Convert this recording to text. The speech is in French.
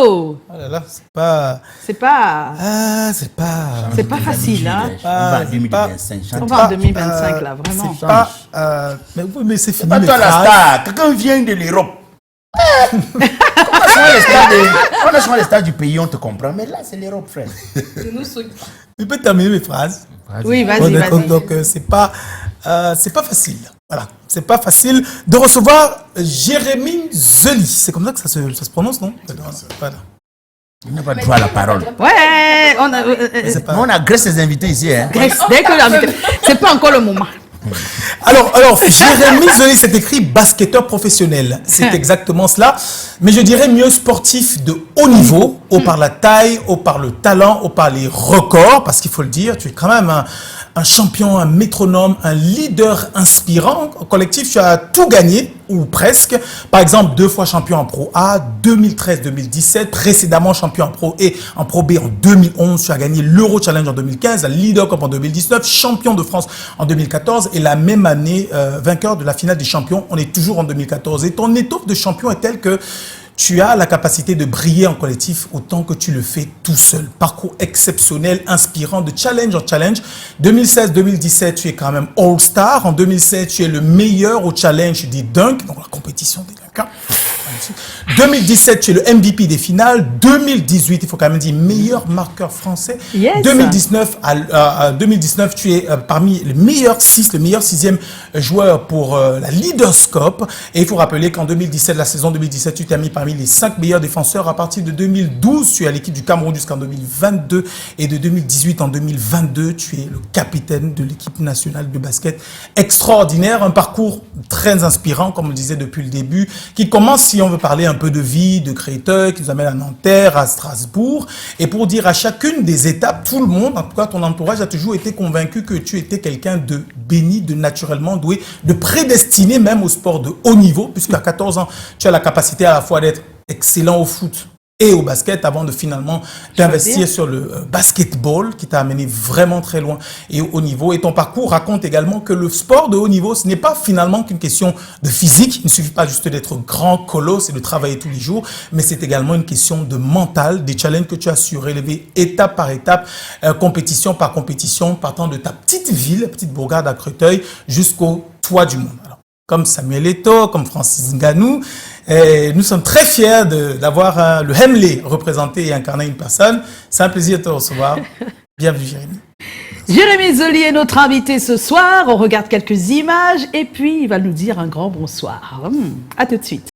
Oh. Oh là là, c'est pas... C'est pas... c'est pas... C'est pas facile, hein. On va en 2025. On va en 2025, là, vraiment. C'est pas... mais oui, mais c'est fini, Pas mes toi la phrases. star. Quelqu'un vient de l'Europe. On a souvent les stars du pays, on te comprend. Mais là, c'est l'Europe, frère. Tu peux terminer mes phrases? Oui, vas-y, Bon, d'accord, vas-y. donc, c'est pas facile. Voilà. C'est pas facile de recevoir Jérémy Zeli. C'est comme ça que ça se prononce, non? Voilà. Il n'a pas droit à la parole. Ouais, on a... C'est pas... On agresse les invités ici. Hein. Dès que l'invité... C'est pas encore le moment. Alors, Jérémy Zeli, c'est écrit basketteur professionnel. C'est exactement cela. Mais je dirais mieux sportif de haut niveau, au par la taille, au par le talent, au par les records, parce qu'il faut le dire, tu es quand même un champion, un métronome, un leader inspirant. Au collectif, tu as tout gagné, ou presque. Par exemple, 2 fois champion en Pro A, 2013-2017, précédemment champion en Pro et en Pro B en 2011. Tu as gagné l'Euro Challenge en 2015, la Leader Cup en 2019, champion de France en 2014 et la même année, vainqueur de la finale des champions. On est toujours en 2014. Et ton étoffe de champion est telle que tu as la capacité de briller en collectif autant que tu le fais tout seul. Parcours exceptionnel, inspirant, de challenge en challenge. 2016-2017, tu es quand même All-Star. En 2016, tu es le meilleur au challenge des dunks, donc la compétition des dunks. 2017, tu es le MVP des finales. 2018, il faut quand même dire meilleur marqueur français. Yes. 2019, tu es parmi les meilleurs 6, le meilleur 6e joueur pour la Leaders Cup. Et il faut rappeler qu'en 2017, la saison 2017, tu t'es mis parmi les 5 meilleurs défenseurs. À partir de 2012, tu es à l'équipe du Cameroun jusqu'en 2022. Et de 2018 en 2022, tu es le capitaine de l'équipe nationale de basket. Extraordinaire, un parcours très inspirant, comme on le disait depuis le début, qui commence, si on veut parler un peu de vie, de Créteil, qui nous amène à Nanterre, à Strasbourg. Et pour dire à chacune des étapes, tout le monde, en tout cas ton entourage, a toujours été convaincu que tu étais quelqu'un de béni, de naturellement doué, de prédestiné même au sport de haut niveau, puisqu'à 14 ans, tu as la capacité à la fois d'être excellent au foot et au basket avant de finalement t'investir sur le basketball qui t'a amené vraiment très loin et au haut niveau. Et ton parcours raconte également que le sport de haut niveau, ce n'est pas finalement qu'une question de physique. Il ne suffit pas juste d'être grand, colosse et de travailler tous les jours, mais c'est également une question de mental, des challenges que tu as su relever étape par étape, compétition par compétition, partant de ta petite ville, petite bourgade à Créteil, jusqu'au toit du monde. Alors, comme Samuel Eto'o, comme Francis Ngannou. Et nous sommes très fiers d'avoir le Hemley représenté et incarné une personne. C'est un plaisir de te recevoir. Bienvenue, Jérémy. Jérémy Zeli est notre invité ce soir. On regarde quelques images et puis il va nous dire un grand bonsoir. À tout de suite.